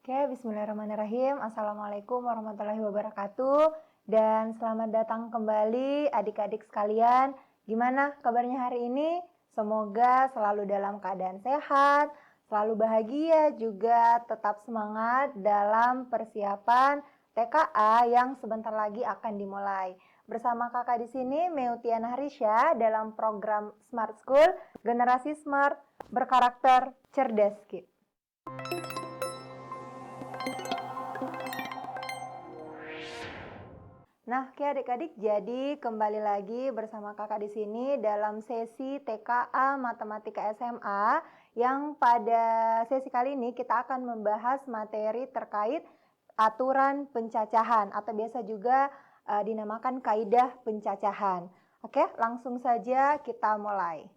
Oke, bismillahirrahmanirrahim. Assalamualaikum warahmatullahi wabarakatuh. Dan selamat datang kembali adik-adik sekalian. Gimana kabarnya hari ini? Semoga selalu dalam keadaan sehat, selalu bahagia, juga tetap semangat dalam persiapan TKA yang sebentar lagi akan dimulai. Bersama kakak di sini, Meutiana Harisha, dalam program Smart School, Generasi Smart, berkarakter cerdas. Nah, oke adik-adik, jadi kembali lagi bersama kakak di sini dalam sesi TKA Matematika SMA yang pada sesi kali ini kita akan membahas materi terkait aturan pencacahan atau biasa juga dinamakan kaidah pencacahan. Oke, langsung saja kita mulai.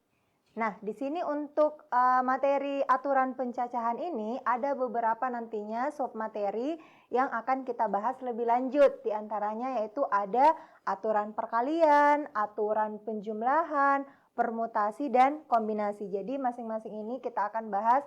Nah, di sini untuk materi aturan pencacahan ini ada beberapa nantinya submateri yang akan kita bahas lebih lanjut. Di antaranya yaitu ada aturan perkalian, aturan penjumlahan, permutasi, dan kombinasi. Jadi masing-masing ini kita akan bahas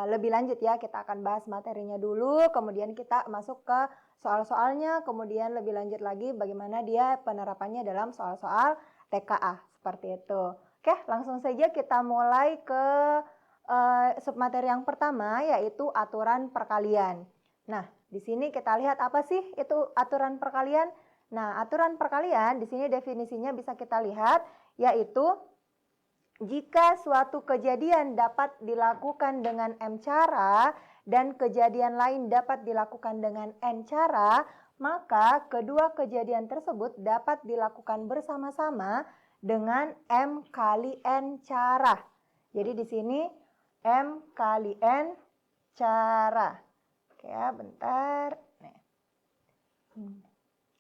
lebih lanjut ya. Kita akan bahas materinya dulu, kemudian kita masuk ke soal-soalnya, kemudian lebih lanjut lagi bagaimana dia penerapannya dalam soal-soal TKA. Seperti itu. Oke, langsung saja kita mulai ke submateri yang pertama, yaitu aturan perkalian. Nah, di sini kita lihat apa sih itu aturan perkalian. Nah, aturan perkalian di sini definisinya bisa kita lihat, yaitu jika suatu kejadian dapat dilakukan dengan M cara dan kejadian lain dapat dilakukan dengan N cara, maka kedua kejadian tersebut dapat dilakukan bersama-sama dengan M kali N cara. Jadi di sini M kali N cara. Oke ya, bentar.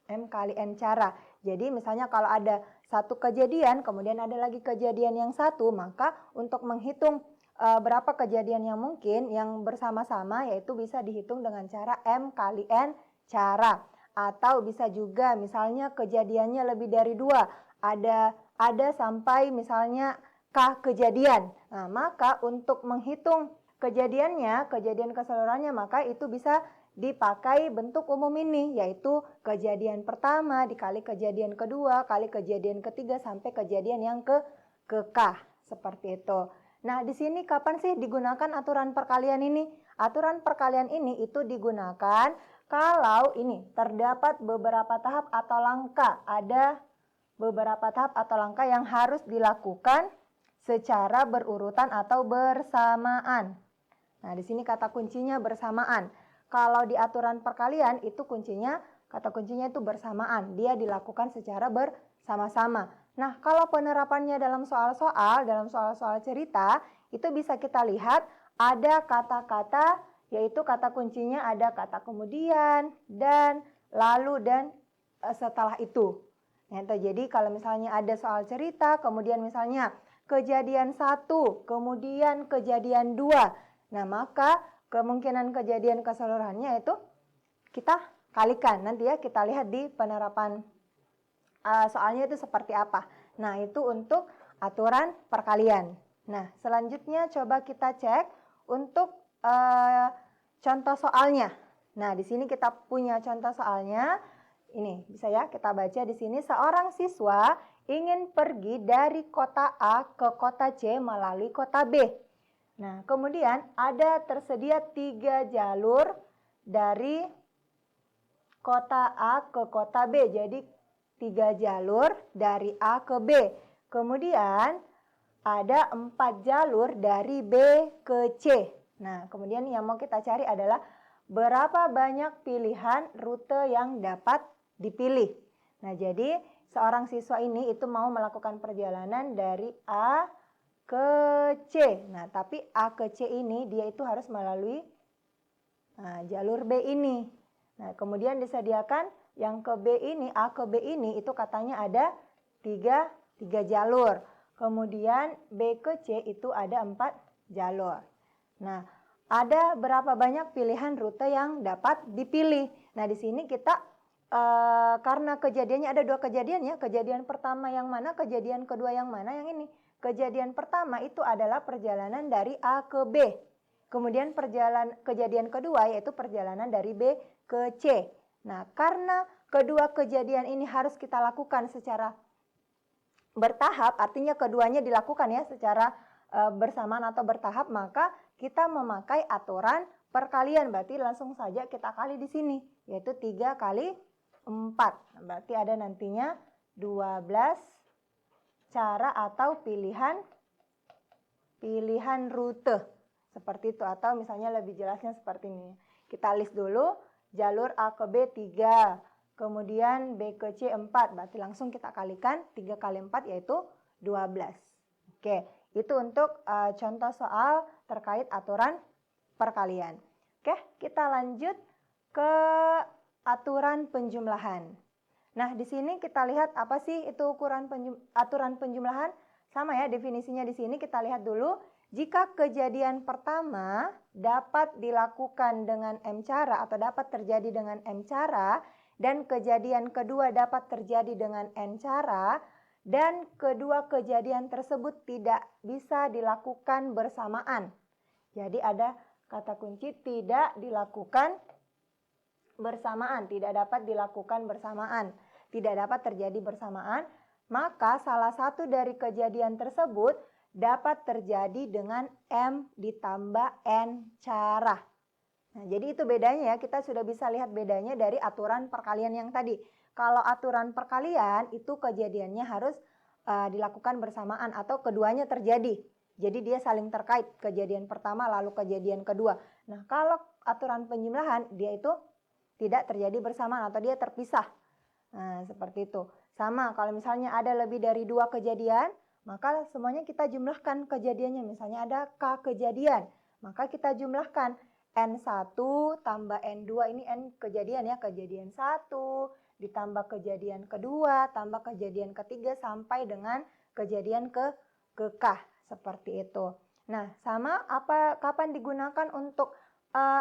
M kali N cara. Jadi misalnya kalau ada satu kejadian, kemudian ada lagi kejadian yang satu, maka untuk menghitung berapa kejadian yang mungkin yang bersama-sama, yaitu bisa dihitung dengan cara M kali N cara. Atau bisa juga misalnya kejadiannya lebih dari dua, ada sampai misalnya K kejadian. Nah, maka untuk menghitung kejadiannya, kejadian keseluruhannya, maka itu bisa dipakai bentuk umum ini, yaitu kejadian pertama dikali kejadian kedua kali kejadian ketiga sampai kejadian yang ke K. Seperti itu. Nah, di sini kapan sih digunakan aturan perkalian ini? Aturan perkalian ini itu digunakan kalau ini terdapat beberapa tahap atau langkah. Ada beberapa tahap atau langkah yang harus dilakukan secara berurutan atau bersamaan. Nah, di sini kata kuncinya bersamaan. Kalau di aturan perkalian itu kata kuncinya itu bersamaan. Dia dilakukan secara bersama-sama. Nah, kalau penerapannya dalam soal-soal cerita, itu bisa kita lihat ada kata-kata, yaitu kata kuncinya ada kata kemudian, dan, lalu, dan setelah itu. Nah, jadi kalau misalnya ada soal cerita, kemudian misalnya kejadian 1, kemudian kejadian 2. Nah, maka kemungkinan kejadian keseluruhannya itu kita kalikan. Nanti ya kita lihat di penerapan soalnya itu seperti apa. Nah, itu untuk aturan perkalian. Nah, selanjutnya coba kita cek untuk contoh soalnya. Nah, di sini kita punya contoh soalnya. Ini bisa ya kita baca di sini, seorang siswa ingin pergi dari kota A ke kota C melalui kota B. Nah, kemudian ada tersedia 3 jalur dari kota A ke kota B. Jadi 3 jalur dari A ke B. Kemudian ada 4 jalur dari B ke C. Nah, kemudian yang mau kita cari adalah berapa banyak pilihan rute yang dapat dipilih. Nah, jadi seorang siswa ini itu mau melakukan perjalanan dari A ke C. Nah, tapi A ke C ini dia itu harus melalui jalur B ini. Nah, kemudian disediakan yang ke B ini, A ke B ini itu katanya ada 3 jalur. Kemudian B ke C itu ada 4 jalur. Nah, ada berapa banyak pilihan rute yang dapat dipilih. Nah, di sini kita karena kejadiannya ada 2 kejadian ya. Kejadian pertama yang mana, kejadian kedua yang mana, yang ini. Kejadian pertama itu adalah perjalanan dari A ke B. Kemudian kejadian kedua yaitu perjalanan dari B ke C. Nah, karena kedua kejadian ini harus kita lakukan secara bertahap, artinya keduanya dilakukan ya secara bersamaan atau bertahap, maka kita memakai aturan perkalian. Berarti langsung saja kita kali di sini, yaitu 3 kali 4. Berarti ada nantinya 12 cara atau pilihan rute. Seperti itu, atau misalnya lebih jelasnya seperti ini. Kita list dulu, jalur A ke B 3, kemudian B ke C 4, berarti langsung kita kalikan 3 kali 4 yaitu 12. Oke, itu untuk contoh soal terkait aturan perkalian. Oke, kita lanjut ke aturan penjumlahan. Nah, di sini kita lihat apa sih itu aturan penjumlahan? Sama ya definisinya di sini, kita lihat dulu. Jika kejadian pertama dapat dilakukan dengan M cara atau dapat terjadi dengan M cara, dan kejadian kedua dapat terjadi dengan N cara, dan kedua kejadian tersebut tidak bisa dilakukan bersamaan. Jadi ada kata kunci tidak dilakukan bersamaan, tidak dapat dilakukan bersamaan, tidak dapat terjadi bersamaan, maka salah satu dari kejadian tersebut dapat terjadi dengan M ditambah N cara. Nah, jadi itu bedanya ya, kita sudah bisa lihat bedanya dari aturan perkalian yang tadi. Kalau aturan perkalian itu kejadiannya harus dilakukan bersamaan atau keduanya terjadi. Jadi dia saling terkait, kejadian pertama lalu kejadian kedua. Nah, kalau aturan penjumlahan dia itu tidak terjadi bersamaan atau dia terpisah. Nah, seperti itu. Sama kalau misalnya ada lebih dari 2 kejadian, maka semuanya kita jumlahkan kejadiannya. Misalnya ada K kejadian, maka kita jumlahkan N1 tambah N2, ini N kejadian ya, kejadian 1 ditambah kejadian kedua, tambah kejadian ketiga sampai dengan kejadian ke K, seperti itu. Nah, sama kapan digunakan untuk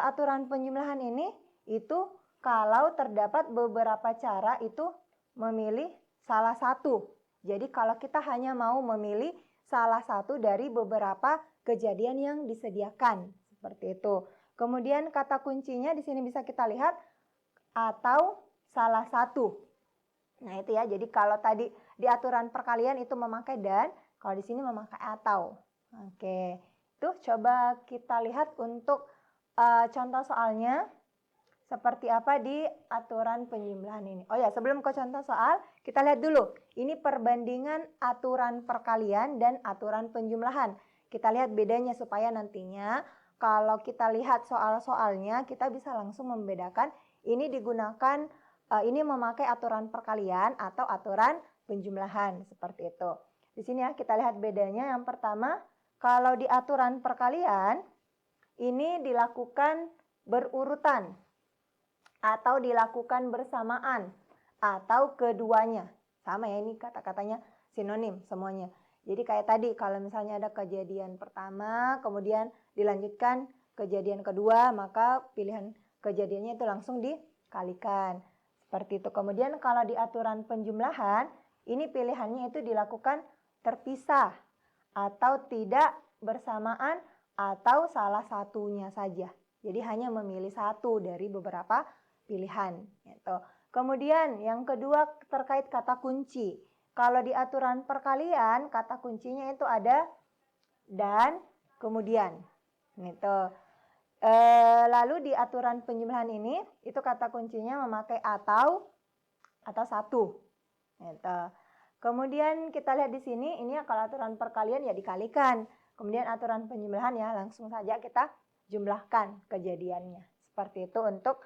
aturan penjumlahan ini? Itu kalau terdapat beberapa cara itu memilih salah satu. Jadi kalau kita hanya mau memilih salah satu dari beberapa kejadian yang disediakan, seperti itu. Kemudian kata kuncinya di sini bisa kita lihat atau salah satu. Nah, itu ya. Jadi kalau tadi di aturan perkalian itu memakai dan, kalau di sini memakai atau. Oke. Itu coba kita lihat untuk contoh soalnya. Seperti apa di aturan penjumlahan ini. Oh ya, sebelum ke contoh soal, kita lihat dulu. Ini perbandingan aturan perkalian dan aturan penjumlahan. Kita lihat bedanya supaya nantinya kalau kita lihat soal-soalnya, kita bisa langsung membedakan ini digunakan, ini memakai aturan perkalian atau aturan penjumlahan. Seperti itu. Di sini ya, kita lihat bedanya. Yang pertama, kalau di aturan perkalian, ini dilakukan berurutan, atau dilakukan bersamaan, atau keduanya. Sama ya, ini kata-katanya sinonim semuanya. Jadi kayak tadi, kalau misalnya ada kejadian pertama, kemudian dilanjutkan kejadian kedua, maka pilihan kejadiannya itu langsung dikalikan. Seperti itu. Kemudian kalau di aturan penjumlahan, ini pilihannya itu dilakukan terpisah, atau tidak bersamaan, atau salah satunya saja. Jadi hanya memilih satu dari beberapa pilihan. Gitu. Kemudian yang kedua terkait kata kunci. Kalau di aturan perkalian, kata kuncinya itu ada dan kemudian. Gitu. Lalu di aturan penjumlahan ini, itu kata kuncinya memakai atau satu. Gitu. Kemudian kita lihat di sini, ini kalau aturan perkalian ya dikalikan. Kemudian aturan penjumlahan ya langsung saja kita jumlahkan kejadiannya. Seperti itu untuk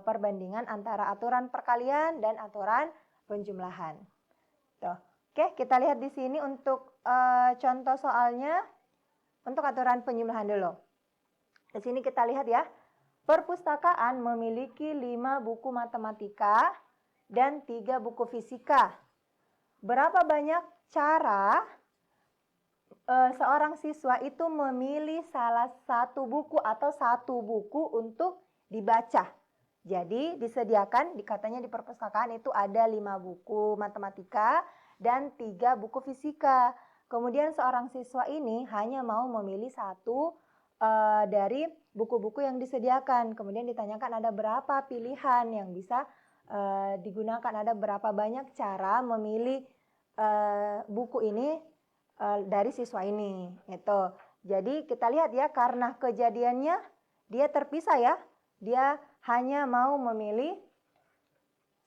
perbandingan antara aturan perkalian dan aturan penjumlahan. Tuh. Oke, kita lihat di sini untuk contoh soalnya untuk aturan penjumlahan dulu. Di sini kita lihat ya, perpustakaan memiliki 5 buku matematika dan 3 buku fisika. Berapa banyak cara seorang siswa itu memilih salah satu buku atau satu buku untuk dibaca? Jadi disediakan, katanya di perpustakaan itu ada 5 buku matematika dan 3 buku fisika. Kemudian seorang siswa ini hanya mau memilih satu dari buku-buku yang disediakan. Kemudian ditanyakan ada berapa pilihan yang bisa digunakan, ada berapa banyak cara memilih buku ini dari siswa ini. Itu. Jadi kita lihat ya, karena kejadiannya dia terpisah ya, dia hanya mau memilih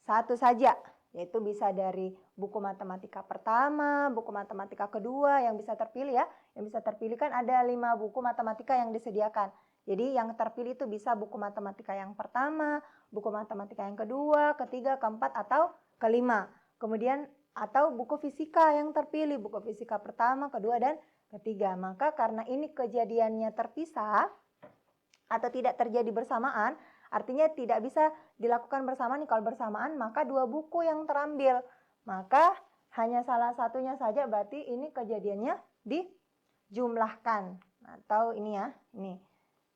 satu saja, yaitu bisa dari buku matematika pertama, buku matematika kedua yang bisa terpilih ya. Yang bisa terpilih kan ada 5 buku matematika yang disediakan. Jadi yang terpilih itu bisa buku matematika yang pertama, buku matematika yang kedua, ketiga, keempat, atau kelima. Kemudian atau buku fisika yang terpilih, buku fisika pertama, kedua, dan ketiga. Maka karena ini kejadiannya terpisah atau tidak terjadi bersamaan, artinya tidak bisa dilakukan bersamaan. Kalau bersamaan maka 2 buku yang terambil. Maka hanya salah satunya saja, berarti ini kejadiannya dijumlahkan. Atau ini ya, ini.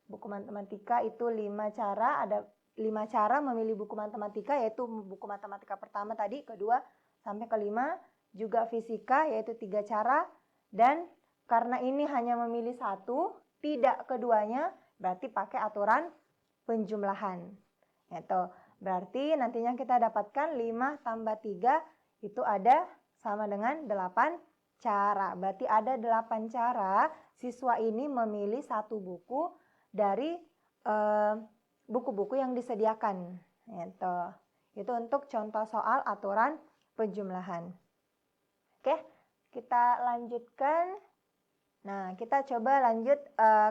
Buku matematika itu 5 cara, ada 5 cara memilih buku matematika, yaitu buku matematika pertama tadi, kedua sampai kelima, juga fisika yaitu 3 cara, dan karena ini hanya memilih satu, tidak keduanya, berarti pakai aturan penjumlahan. Itu berarti nantinya kita dapatkan 5 tambah 3 itu ada sama dengan 8 cara. Berarti ada 8 cara siswa ini memilih satu buku dari buku-buku yang disediakan. Itu untuk contoh soal aturan penjumlahan. Oke, kita lanjutkan. Nah, kita coba lanjut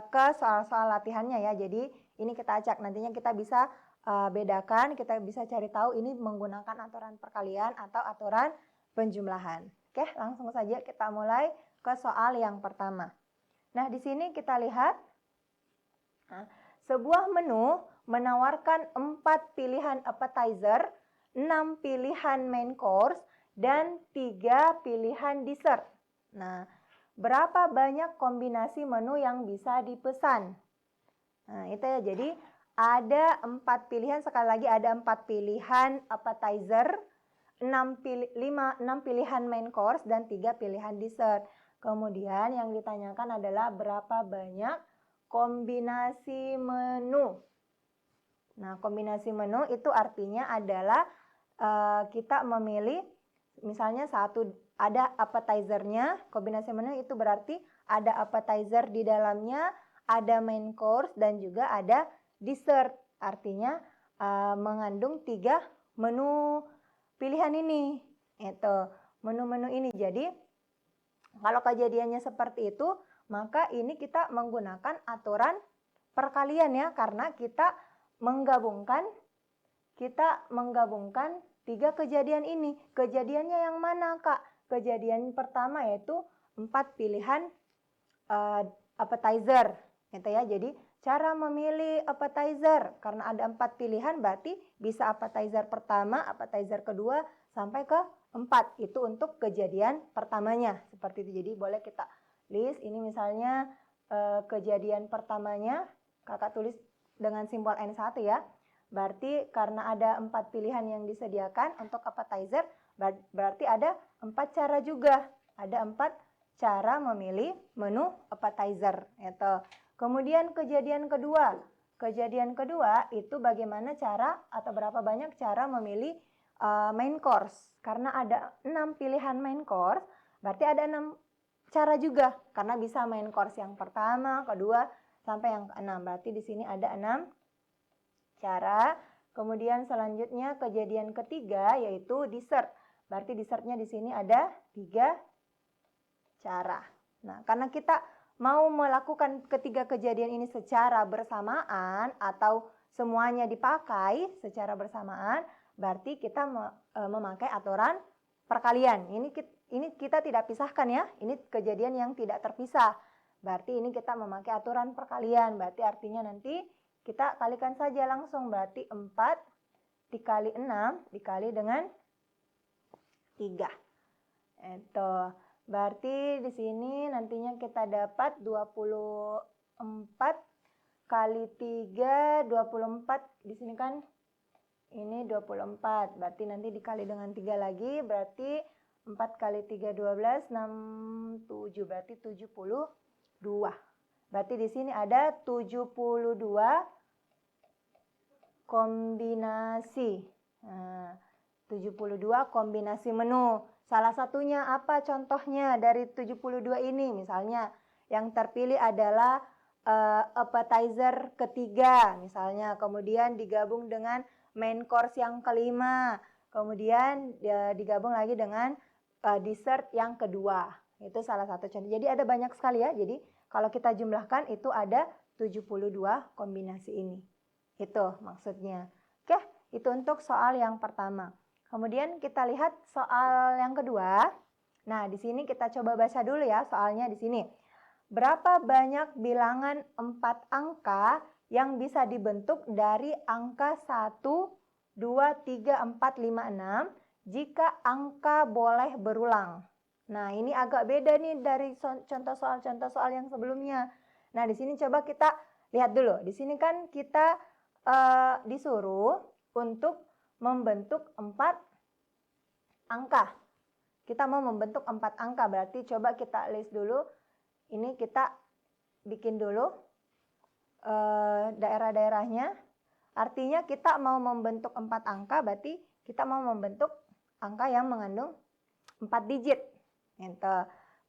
ke soal-soal latihannya ya. Jadi ini kita acak, nantinya kita bisa bedakan, kita bisa cari tahu ini menggunakan aturan perkalian atau aturan penjumlahan. Oke, langsung saja kita mulai ke soal yang pertama. Nah, di sini kita lihat sebuah menu menawarkan 4 pilihan appetizer, 6 pilihan main course, dan 3 pilihan dessert. Nah, berapa banyak kombinasi menu yang bisa dipesan? Nah, itu ya. Jadi ada 4 pilihan, sekali lagi ada 4 pilihan appetizer, 6 pilihan main course, dan 3 pilihan dessert. Kemudian yang ditanyakan adalah berapa banyak kombinasi menu. Nah, kombinasi menu itu artinya adalah kita memilih, misalnya ada appetizer-nya, kombinasi menu itu berarti ada appetizer di dalamnya, ada main course, dan juga ada dessert. Artinya mengandung 3 menu pilihan ini. Itu menu-menu ini. Jadi kalau kejadiannya seperti itu, maka ini kita menggunakan aturan perkalian ya, karena kita menggabungkan 3 kejadian ini. Kejadiannya yang mana, Kak? Kejadian pertama yaitu 4 pilihan appetizer. Gitu ya. Jadi cara memilih appetizer, karena ada 4 pilihan berarti bisa appetizer pertama, appetizer kedua, sampai ke 4. Itu untuk kejadian pertamanya. Seperti itu. Jadi boleh kita list. Ini misalnya kejadian pertamanya, Kakak tulis dengan simbol N1 ya. Berarti karena ada 4 pilihan yang disediakan untuk appetizer, berarti ada 4 cara juga. Ada 4 cara memilih menu appetizer. Itu. Kemudian kejadian kedua. Kejadian kedua itu bagaimana cara atau berapa banyak cara memilih main course. Karena ada 6 pilihan main course, berarti ada 6 cara juga. Karena bisa main course yang pertama, kedua, sampai yang ke-6. Berarti di sini ada 6 cara. Kemudian selanjutnya kejadian ketiga yaitu dessert. Berarti dessertnya di sini ada 3 cara. Nah, karena kita mau melakukan ketiga kejadian ini secara bersamaan atau semuanya dipakai secara bersamaan, berarti kita memakai aturan perkalian. Ini kita tidak pisahkan ya. Ini kejadian yang tidak terpisah. Berarti ini kita memakai aturan perkalian. Berarti artinya nanti kita kalikan saja langsung, berarti 4 dikali 6 dikali dengan 3. Itu. Berarti di sini nantinya kita dapat 24 kali 3, 24. Di sini kan ini 24. Berarti nanti dikali dengan 3 lagi, berarti 4 kali 3, 12, 6, 7. Berarti 72. Berarti di sini ada 72 kombinasi. Nah, 72 kombinasi menu. Salah satunya apa contohnya dari 72 ini? Misalnya yang terpilih adalah appetizer ketiga misalnya, kemudian digabung dengan main course yang kelima, kemudian digabung lagi dengan dessert yang kedua. Itu salah satu contoh. Jadi ada banyak sekali ya. Jadi kalau kita jumlahkan itu ada 72 kombinasi ini. Itu maksudnya. Oke, itu untuk soal yang pertama. Kemudian kita lihat soal yang kedua. Nah, di sini kita coba baca dulu ya soalnya di sini. Berapa banyak bilangan 4 angka yang bisa dibentuk dari angka 1, 2, 3, 4, 5, 6 jika angka boleh berulang? Nah, ini agak beda nih dari contoh soal yang sebelumnya. Nah, di sini coba kita lihat dulu. Di sini kan kita disuruh untuk membentuk 4 angka. Kita mau membentuk 4 angka, berarti coba kita list dulu. Ini kita bikin dulu daerah-daerahnya. Artinya kita mau membentuk 4 angka, berarti kita mau membentuk angka yang mengandung 4 digit. Gitu.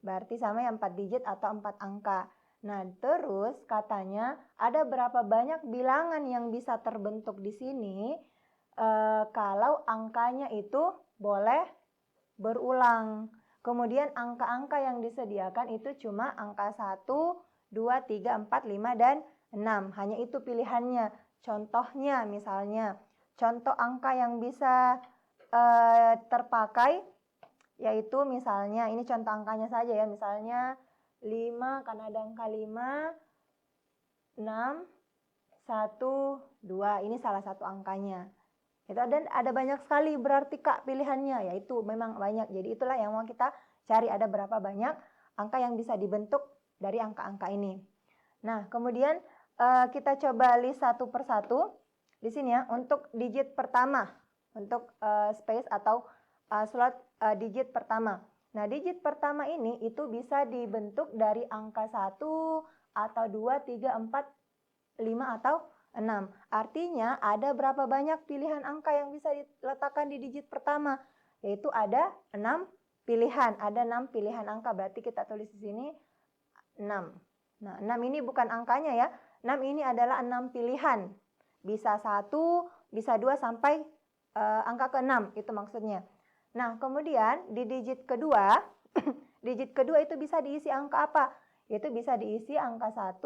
Berarti sama yang 4 digit atau 4 angka. Nah, terus katanya ada berapa banyak bilangan yang bisa terbentuk di sini kalau angkanya itu boleh berulang. Kemudian angka-angka yang disediakan itu cuma angka 1, 2, 3, 4, 5, dan 6. Hanya itu pilihannya. Contohnya misalnya, contoh angka yang bisa terpakai yaitu misalnya, ini contoh angkanya saja ya, misalnya 5 karena ada angka 5, 6, 1, 2. Ini salah satu angkanya. Dan ada banyak sekali berarti Kak pilihannya, yaitu memang banyak. Jadi itulah yang mau kita cari, ada berapa banyak angka yang bisa dibentuk dari angka-angka ini. Nah, kemudian kita coba list satu persatu di sini ya, untuk digit pertama, untuk space atau slot digit pertama. Nah, digit pertama ini itu bisa dibentuk dari angka 1 atau 2, 3, 4, 5 atau 6. Artinya ada berapa banyak pilihan angka yang bisa diletakkan di digit pertama? Yaitu ada 6 pilihan. Ada 6 pilihan angka. Berarti kita tulis di sini 6. Nah, 6 ini bukan angkanya ya. 6 ini adalah 6 pilihan. Bisa 1, bisa 2 sampai angka ke-6. Itu maksudnya. Nah, kemudian di digit kedua, digit kedua itu bisa diisi angka apa? Yaitu bisa diisi angka 1,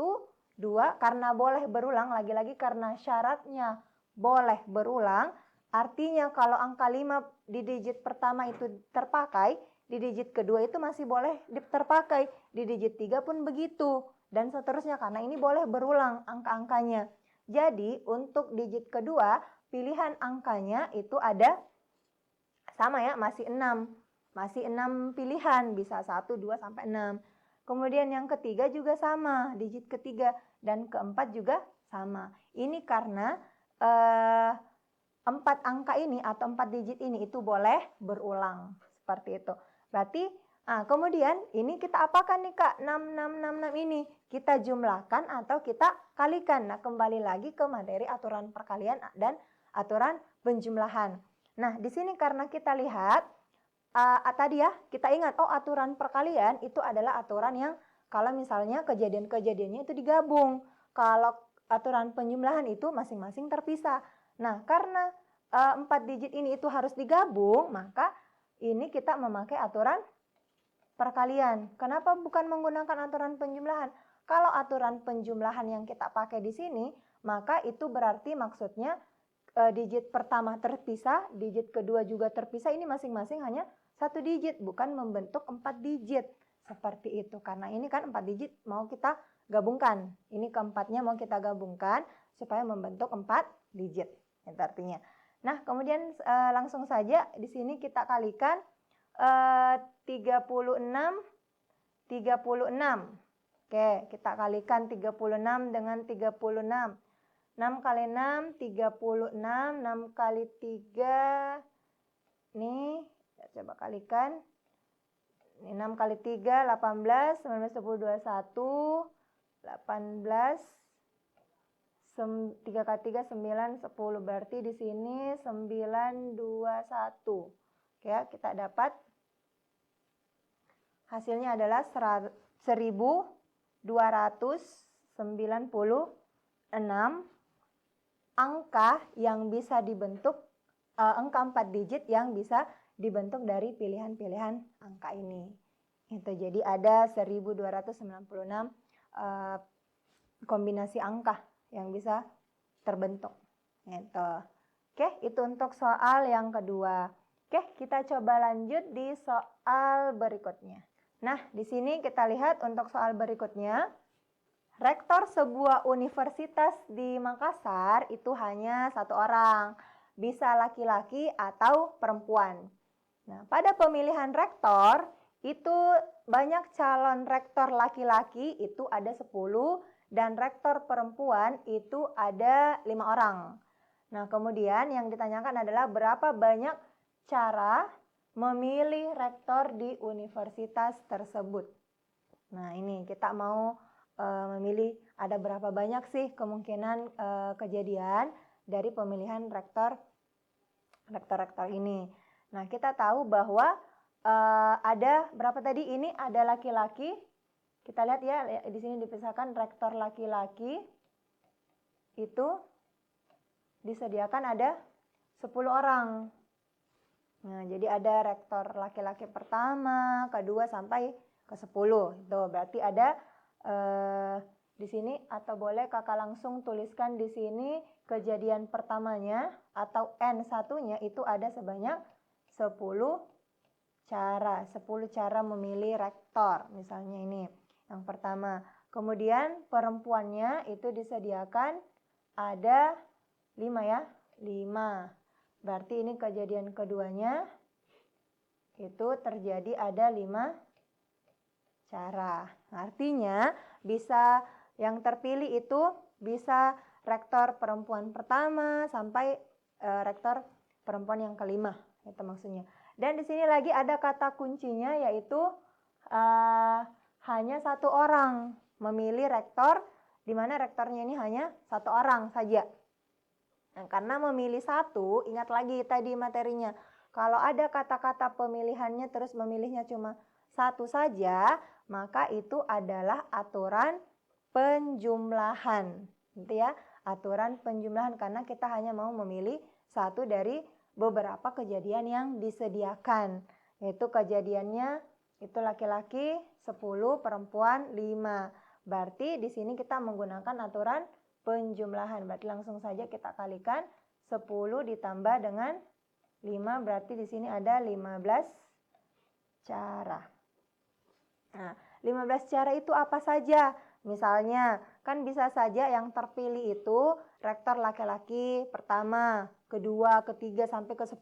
2, karena boleh berulang, lagi-lagi karena syaratnya boleh berulang, artinya kalau angka 5 di digit pertama itu terpakai, di digit kedua itu masih boleh terpakai, di digit 3 pun begitu, dan seterusnya karena ini boleh berulang angka-angkanya. Jadi untuk digit kedua, pilihan angkanya itu ada sama ya, masih 6. Masih 6 pilihan, bisa 1, 2, sampai 6. Kemudian yang ketiga juga sama, digit ketiga, dan keempat juga sama. Ini karena 4 angka ini atau 4 digit ini itu boleh berulang. Seperti itu. Berarti kemudian ini kita apakan nih Kak? 6, 6, 6, 6 ini. Kita jumlahkan atau kita kalikan. Nah, kembali lagi ke materi aturan perkalian dan aturan penjumlahan. Nah, di sini karena kita lihat tadi ya, kita ingat, aturan perkalian itu adalah aturan yang kalau misalnya kejadian-kejadiannya itu digabung. Kalau aturan penjumlahan itu masing-masing terpisah. Nah, karena 4 digit ini itu harus digabung, maka ini kita memakai aturan perkalian. Kenapa bukan menggunakan aturan penjumlahan? Kalau aturan penjumlahan yang kita pakai di sini, maka itu berarti maksudnya digit pertama terpisah, digit kedua juga terpisah, ini masing-masing hanya 1 digit, bukan membentuk 4 digit. Seperti itu, karena ini kan 4 digit mau kita gabungkan. Ini keempatnya mau kita gabungkan supaya membentuk 4 digit. Itu artinya. Nah, kemudian langsung saja di sini kita kalikan 36. Oke, kita kalikan 36 dengan 36. 6 kali 6, 36. 6 kali 3, nih, coba kalikan. 6 kali 3, 18, 19, 20, 21. 18, 3 kali 3, 9, 10. Berarti di sini 921. Oke, kita dapat hasilnya adalah 1296 angka yang bisa dibentuk, angka 4 digit yang bisa dibentuk dari pilihan-pilihan angka ini. Itu jadi ada 1296 kombinasi angka yang bisa terbentuk. Gitu. Oke, itu untuk soal yang kedua. Oke, kita coba lanjut di soal berikutnya. Nah, di sini kita lihat untuk soal berikutnya. Rektor sebuah universitas di Makassar itu hanya satu orang, bisa laki-laki atau perempuan. Nah, pada pemilihan rektor itu banyak calon rektor laki-laki itu ada 10 dan rektor perempuan itu ada 5 orang. Nah, kemudian yang ditanyakan adalah berapa banyak cara memilih rektor di universitas tersebut. Nah, ini kita mau memilih ada berapa banyak sih kemungkinan kejadian dari pemilihan rektor ini. Nah, kita tahu bahwa ada berapa tadi? Ini ada laki-laki. Kita lihat ya, di sini dipisahkan rektor laki-laki itu disediakan ada 10 orang. Nah, jadi ada rektor laki-laki pertama, kedua sampai ke 10. Itu berarti ada di sini, atau boleh kakak langsung tuliskan di sini kejadian pertamanya atau N1-nya itu ada sebanyak 10 cara. 10 cara memilih rektor. Misalnya ini yang pertama. Kemudian perempuannya itu disediakan ada 5 ya. 5. Berarti ini kejadian keduanya itu terjadi ada 5 cara. Artinya bisa yang terpilih itu bisa rektor perempuan pertama sampai rektor perempuan yang kelima. Itu maksudnya. Dan di sini lagi ada kata kuncinya yaitu hanya satu orang memilih rektor, di mana rektornya ini hanya satu orang saja. Nah, karena memilih satu, ingat lagi tadi materinya. Kalau ada kata-kata pemilihannya terus memilihnya cuma satu saja, maka itu adalah aturan penjumlahan. Gitu ya, aturan penjumlahan karena kita hanya mau memilih satu dari beberapa kejadian yang disediakan. Yaitu kejadiannya itu laki-laki 10, perempuan 5. Berarti di sini kita menggunakan aturan penjumlahan. Berarti langsung saja kita kalikan 10 ditambah dengan 5, berarti di sini ada 15 cara. Nah, 15 cara itu apa saja? Misalnya, kan bisa saja yang terpilih itu rektor laki-laki pertama, kedua, ketiga, sampai ke 10.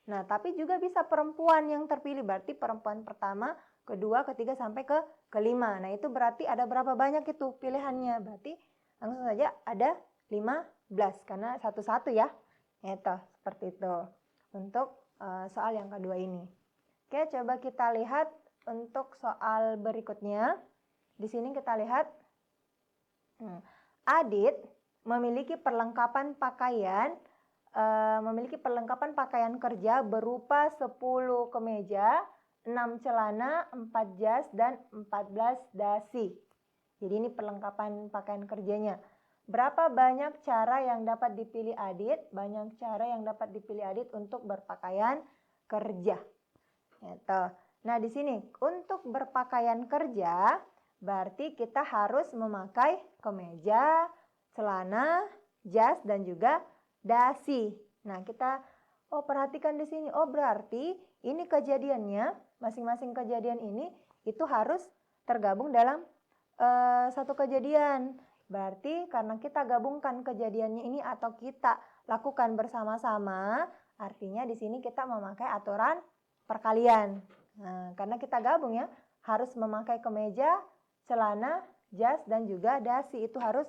Nah, tapi juga bisa perempuan yang terpilih, berarti perempuan pertama, kedua, ketiga, sampai ke kelima. Nah, itu berarti ada berapa banyak itu pilihannya? Berarti langsung saja ada 15, karena satu-satu ya. Itu, seperti itu. Untuk soal yang kedua ini. Oke, coba kita lihat untuk soal berikutnya. Di sini kita lihat Adit memiliki perlengkapan pakaian kerja berupa 10 kemeja, 6 celana, 4 jas, dan 14 dasi. Jadi ini perlengkapan pakaian kerjanya. Berapa banyak cara yang dapat dipilih Adit? Banyak cara yang dapat dipilih Adit untuk berpakaian kerja. Gitu. Nah, di sini untuk berpakaian kerja berarti kita harus memakai kemeja, celana, jas, dan juga dasi. Nah, kita perhatikan di sini. Berarti ini kejadiannya, masing-masing kejadian ini itu harus tergabung dalam satu kejadian. Berarti karena kita gabungkan kejadiannya ini atau kita lakukan bersama-sama, artinya di sini kita memakai aturan perkalian. Nah, karena kita gabung ya, harus memakai kemeja, celana, jas, dan juga dasi. Itu harus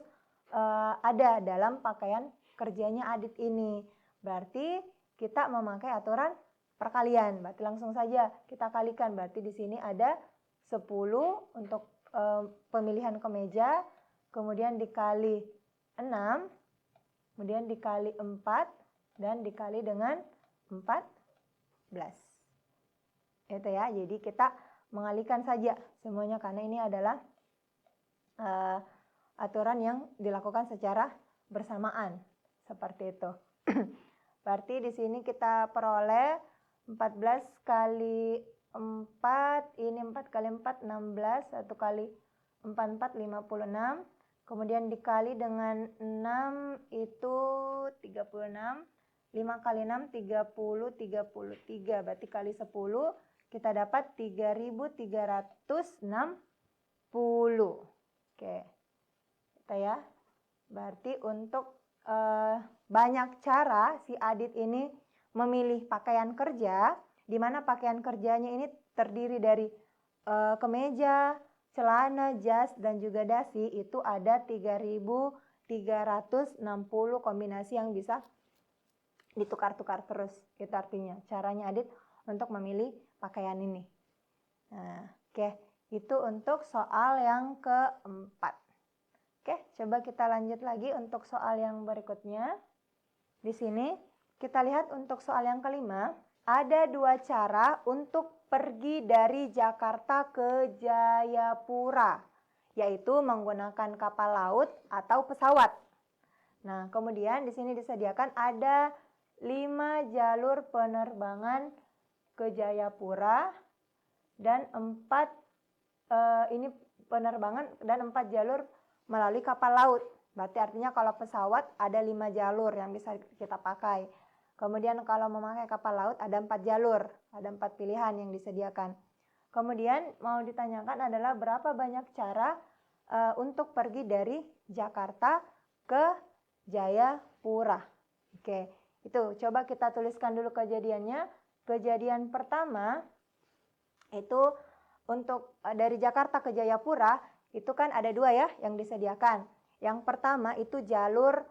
ada dalam pakaian kerjanya Adit ini. Berarti kita memakai aturan perkalian. Berarti langsung saja kita kalikan. Berarti di sini ada 10 untuk pemilihan kemeja, kemudian dikali 6, kemudian dikali 4, dan dikali dengan 14. Itu ya, jadi kita mengalihkan saja semuanya karena ini adalah aturan yang dilakukan secara bersamaan. Seperti itu. Berarti di sini kita peroleh 14 kali 4, ini 4 kali 4, 16, 1 kali 4, 56, kemudian dikali dengan 6 itu 36, 5 kali 6, 30, 33, berarti kali 10, kita dapat 3.360. Oke, kita ya. Berarti untuk banyak cara si Adit ini memilih pakaian kerja, di mana pakaian kerjanya ini terdiri dari kemeja, celana, jas, dan juga dasi. Itu ada 3.360 kombinasi yang bisa ditukar-tukar terus. Itu artinya caranya Adit untuk memilih pakaian ini. Nah, oke, itu untuk soal yang keempat. Oke, coba kita lanjut lagi untuk soal yang berikutnya. Di sini kita lihat untuk soal yang kelima, ada 2 cara untuk pergi dari Jakarta ke Jayapura, yaitu menggunakan kapal laut atau pesawat. Nah, kemudian di sini disediakan ada 5 jalur penerbangan ke Jayapura dan 4 ini penerbangan dan 4 jalur melalui kapal laut. Berarti artinya kalau pesawat ada 5 jalur yang bisa kita pakai. Kemudian kalau memakai kapal laut ada 4 jalur, ada 4 pilihan yang disediakan. Kemudian mau ditanyakan adalah berapa banyak cara untuk pergi dari Jakarta ke Jayapura. Oke, itu coba kita tuliskan dulu kejadiannya. Kejadian pertama itu untuk dari Jakarta ke Jayapura itu kan ada 2 ya yang disediakan. Yang pertama itu jalur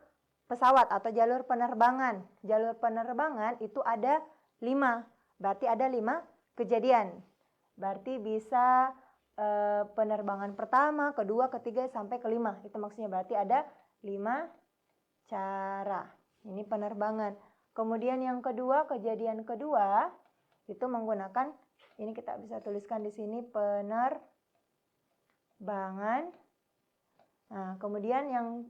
pesawat atau jalur penerbangan. Jalur penerbangan itu ada 5. Berarti ada 5 kejadian. Berarti bisa penerbangan pertama, kedua, ketiga, sampai kelima. Itu maksudnya berarti ada 5 cara. Ini penerbangan. Kemudian yang kedua, kejadian kedua itu menggunakan, ini kita bisa tuliskan di sini penerbangan. Nah, kemudian yang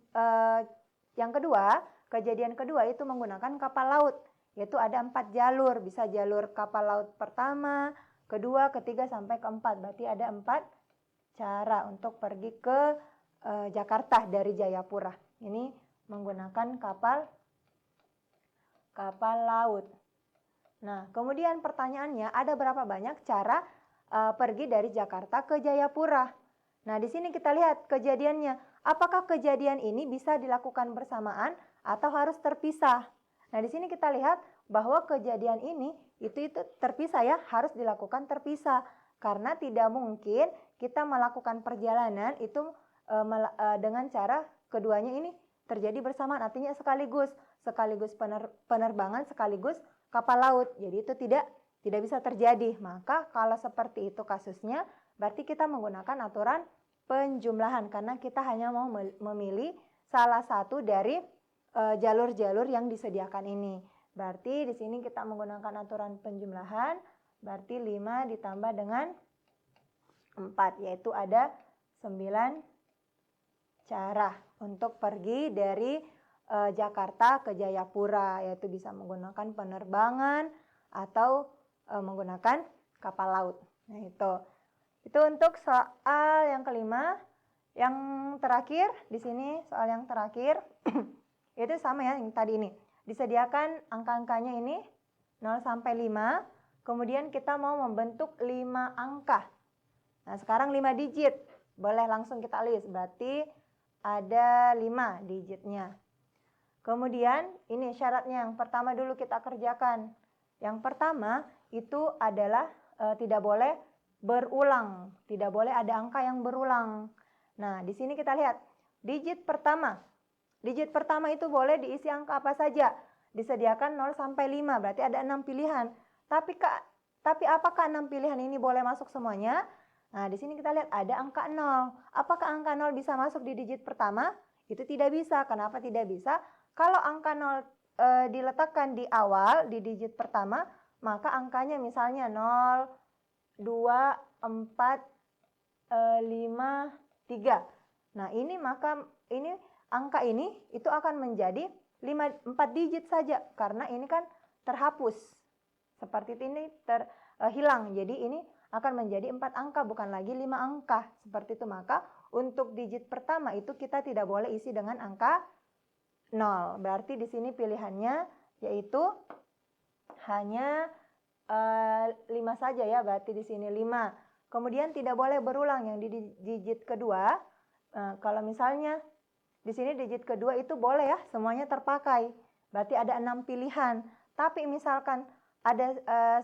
kedua, kejadian kedua itu menggunakan kapal laut, yaitu ada 4 jalur, bisa jalur kapal laut pertama, kedua, ketiga, sampai keempat. Berarti ada 4 cara untuk pergi ke Jakarta dari Jayapura. Ini menggunakan kapal laut. Nah, kemudian pertanyaannya ada berapa banyak cara pergi dari Jakarta ke Jayapura? Nah, di sini kita lihat kejadiannya. Apakah kejadian ini bisa dilakukan bersamaan atau harus terpisah? Nah, di sini kita lihat bahwa kejadian ini itu terpisah ya, harus dilakukan terpisah. Karena tidak mungkin kita melakukan perjalanan itu dengan cara keduanya ini terjadi bersamaan. Artinya sekaligus penerbangan sekaligus kapal laut. Jadi itu tidak bisa terjadi. Maka kalau seperti itu kasusnya, berarti kita menggunakan aturan penjumlahan karena kita hanya mau memilih salah satu dari jalur-jalur yang disediakan ini. Berarti di sini kita menggunakan aturan penjumlahan, berarti 5 ditambah dengan 4, yaitu ada 9 cara untuk pergi dari Jakarta ke Jayapura, yaitu bisa menggunakan penerbangan atau menggunakan kapal laut. Nah, itu untuk soal yang kelima. Yang terakhir di sini soal yang terakhir itu sama ya yang tadi ini. Disediakan angka-angkanya ini 0 sampai 5. Kemudian kita mau membentuk 5 angka. Nah, sekarang 5 digit. Boleh langsung kita list. Berarti ada 5 digitnya. Kemudian ini syaratnya yang pertama dulu kita kerjakan. Yang pertama itu adalah tidak boleh berulang, tidak boleh ada angka yang berulang. Nah, di sini kita lihat digit pertama. Digit pertama itu boleh diisi angka apa saja. Disediakan 0 sampai 5, berarti ada 6 pilihan. Tapi apakah 6 pilihan ini boleh masuk semuanya? Nah, di sini kita lihat ada angka 0. Apakah angka 0 bisa masuk di digit pertama? Itu tidak bisa. Kenapa tidak bisa? Kalau angka 0 diletakkan di awal, di digit pertama, maka angkanya misalnya 0, 2, 4, 5, 3. Nah, ini angka ini itu akan menjadi 4 digit saja karena ini kan terhapus. Seperti ini hilang. Jadi ini akan menjadi 4 angka bukan lagi 5 angka. Seperti itu. Maka untuk digit pertama itu kita tidak boleh isi dengan angka 0. Berarti di sini pilihannya yaitu hanya 5 saja ya. Berarti di sini 5. Kemudian tidak boleh berulang yang di digit kedua. Kalau misalnya di sini digit kedua itu boleh ya, semuanya terpakai. Berarti ada 6 pilihan. Tapi misalkan ada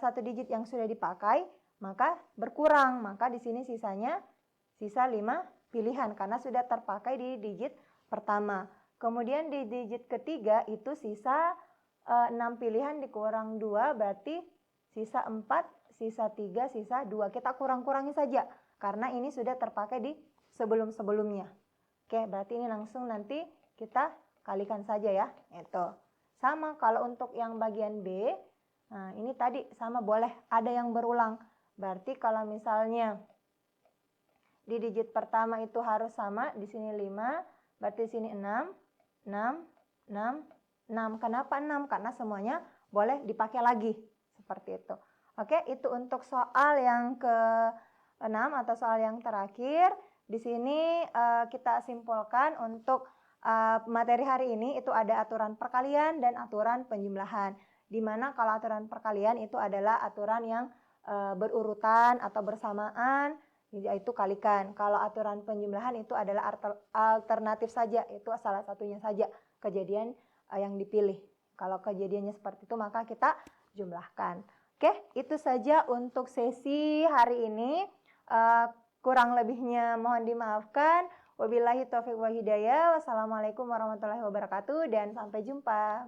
satu digit yang sudah dipakai, maka berkurang. Maka di sini sisa 5 pilihan karena sudah terpakai di digit pertama. Kemudian di digit ketiga itu sisa 6 pilihan dikurang 2 berarti sisa 4, sisa 3, sisa 2. Kita kurang-kurangi saja karena ini sudah terpakai di sebelum-sebelumnya. Oke, berarti ini langsung nanti kita kalikan saja ya. Itu. Sama kalau untuk yang bagian B, nah ini tadi sama boleh ada yang berulang. Berarti kalau misalnya di digit pertama itu harus sama, di sini 5, berarti di sini 6, 6, 6, 6. Kenapa 6? Karena semuanya boleh dipakai lagi. Seperti itu. Oke, itu untuk soal yang ke-6 atau soal yang terakhir. Di sini kita simpulkan untuk materi hari ini itu ada aturan perkalian dan aturan penjumlahan. Di mana kalau aturan perkalian itu adalah aturan yang berurutan atau bersamaan, yaitu kalikan. Kalau aturan penjumlahan itu adalah alternatif saja, itu salah satunya saja kejadian yang dipilih. Kalau kejadiannya seperti itu maka kita jumlahkan. Oke, itu saja untuk sesi hari ini. Kurang lebihnya mohon dimaafkan. Wabillahi taufiq wa hidayah. Wassalamualaikum warahmatullahi wabarakatuh dan sampai jumpa.